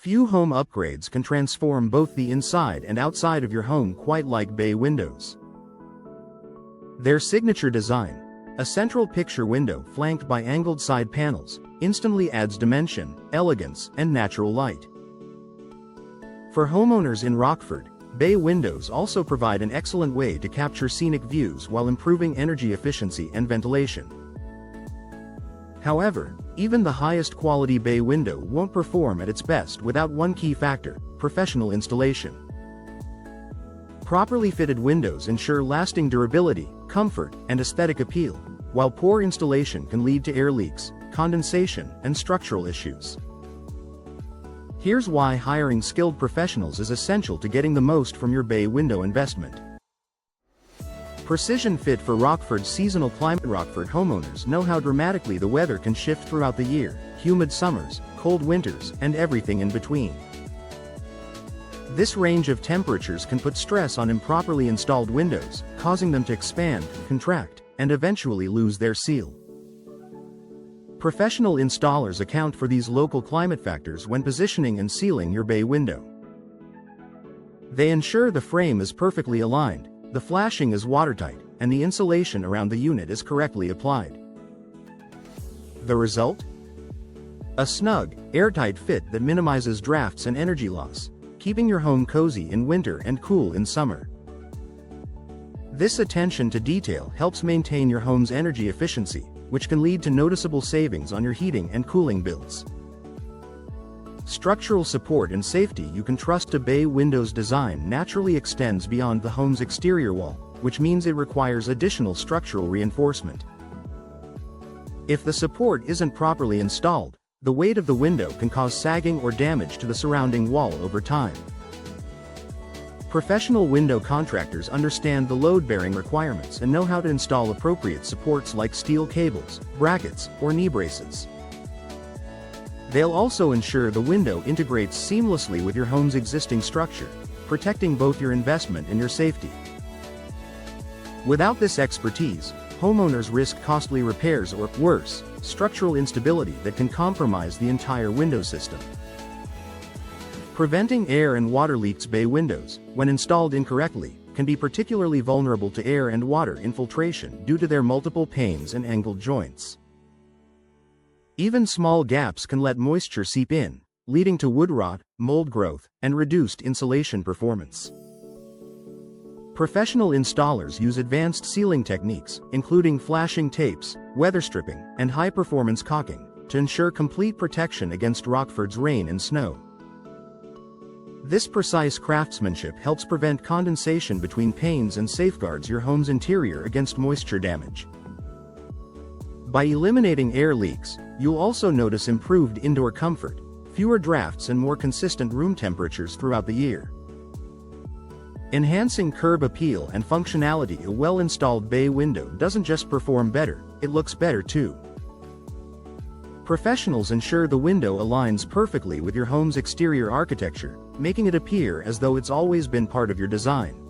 Few home upgrades can transform both the inside and outside of your home quite like bay windows. Their signature design, a central picture window flanked by angled side panels, instantly adds dimension, elegance, and natural light. For homeowners in Rockford, bay windows also provide an excellent way to capture scenic views while improving energy efficiency and ventilation. However, even the highest quality bay window won't perform at its best without one key factor: professional installation. Properly fitted windows ensure lasting durability, comfort, and aesthetic appeal, while poor installation can lead to air leaks, condensation, and structural issues. Here's why hiring skilled professionals is essential to getting the most from your bay window investment. Precision fit for Rockford's seasonal climate. Rockford homeowners know how dramatically the weather can shift throughout the year: humid summers, cold winters, and everything in between. This range of temperatures can put stress on improperly installed windows, causing them to expand, contract, and eventually lose their seal. Professional installers account for these local climate factors when positioning and sealing your bay window. They ensure the frame is perfectly aligned, the flashing is watertight, and the insulation around the unit is correctly applied. The result? A snug, airtight fit that minimizes drafts and energy loss, keeping your home cozy in winter and cool in summer. This attention to detail helps maintain your home's energy efficiency, which can lead to noticeable savings on your heating and cooling bills. Structural support and safety. You can trust a bay window's design naturally extends beyond the home's exterior wall, which means it requires additional structural reinforcement. If the support isn't properly installed, the weight of the window can cause sagging or damage to the surrounding wall over time. Professional window contractors understand the load-bearing requirements and know how to install appropriate supports like steel cables, brackets, or knee braces. They'll also ensure the window integrates seamlessly with your home's existing structure, protecting both your investment and your safety. Without this expertise, homeowners risk costly repairs or, worse, structural instability that can compromise the entire window system. Preventing air and water leaks. Bay windows, when installed incorrectly, can be particularly vulnerable to air and water infiltration due to their multiple panes and angled joints. Even small gaps can let moisture seep in, leading to wood rot, mold growth, and reduced insulation performance. Professional installers use advanced sealing techniques, including flashing tapes, weather stripping, and high-performance caulking, to ensure complete protection against Rockford's rain and snow. This precise craftsmanship helps prevent condensation between panes and safeguards your home's interior against moisture damage. By eliminating air leaks, you'll also notice improved indoor comfort, fewer drafts, and more consistent room temperatures throughout the year. Enhancing curb appeal and functionality. A well-installed bay window doesn't just perform better, it looks better too. Professionals ensure the window aligns perfectly with your home's exterior architecture, making it appear as though it's always been part of your design.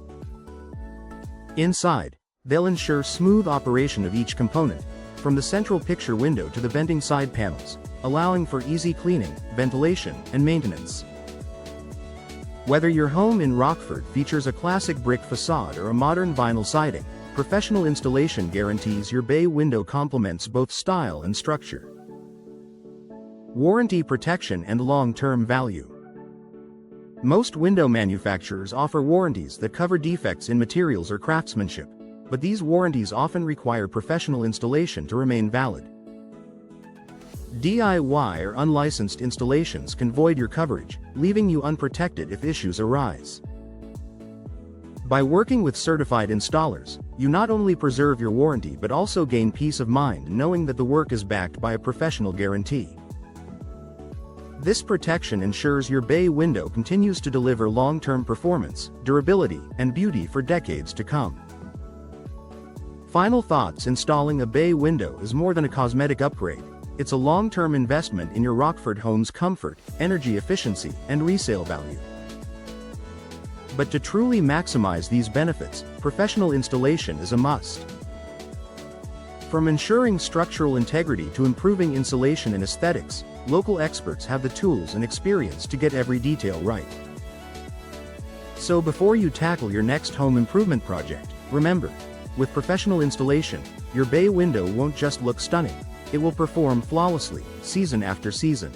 Inside, they'll ensure smooth operation of each component, from the central picture window to the bending side panels, allowing for easy cleaning, ventilation, and maintenance. Whether your home in Rockford features a classic brick facade or a modern vinyl siding, professional installation guarantees your bay window complements both style and structure. Warranty protection and long-term value. Most window manufacturers offer warranties that cover defects in materials or craftsmanship, but these warranties often require professional installation to remain valid. DIY or unlicensed installations can void your coverage, leaving you unprotected if issues arise. By working with certified installers, you not only preserve your warranty but also gain peace of mind knowing that the work is backed by a professional guarantee. This protection ensures your bay window continues to deliver long-term performance, durability, and beauty for decades to come. Final thoughts. Installing a bay window is more than a cosmetic upgrade. It's a long-term investment in your Rockford home's comfort, energy efficiency, and resale value. But to truly maximize these benefits, professional installation is a must. From ensuring structural integrity to improving insulation and aesthetics, local experts have the tools and experience to get every detail right. So before you tackle your next home improvement project, remember, with professional installation, your bay window won't just look stunning, it will perform flawlessly, season after season.